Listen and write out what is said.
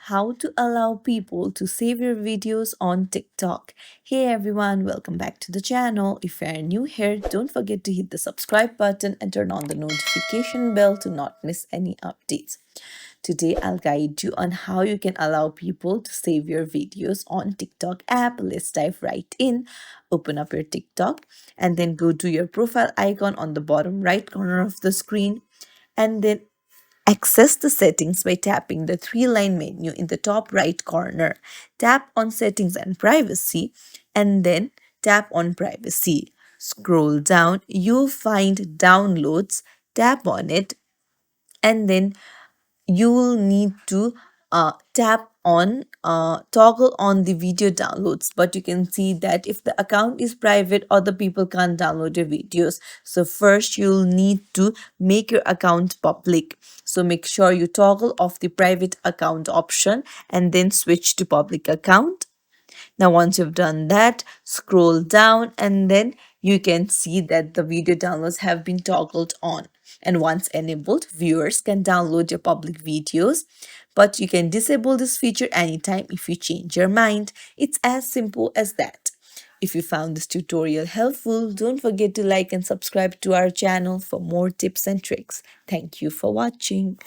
how to allow people to save your videos on TikTok. Hey everyone, welcome back to the channel. If you are new here, don't forget to hit the subscribe button and turn on the notification bell to not miss any updates. Today, I'll guide you on how you can allow people to save your videos on TikTok app. Let's dive right in. Open up your TikTok and then go to your profile icon on the bottom right corner of the screen, and then access the settings by tapping the three-line menu in the top right corner. Tap on settings and privacy and then tap on privacy. Scroll down, you'll find downloads. Tap on it and then you will need to tap on toggle on the video downloads, but you can see that if the account is private, other people can't download your videos. So first you'll need to make your account public, so make sure you toggle off the private account option and then switch to public account. Now, once you've done that, scroll down and then you can see that the video downloads have been toggled on. And once enabled, viewers can download your public videos, but you can disable this feature anytime if you change your mind. It's as simple as that. If you found this tutorial helpful, don't forget to like and subscribe to our channel for more tips and tricks. Thank you for watching.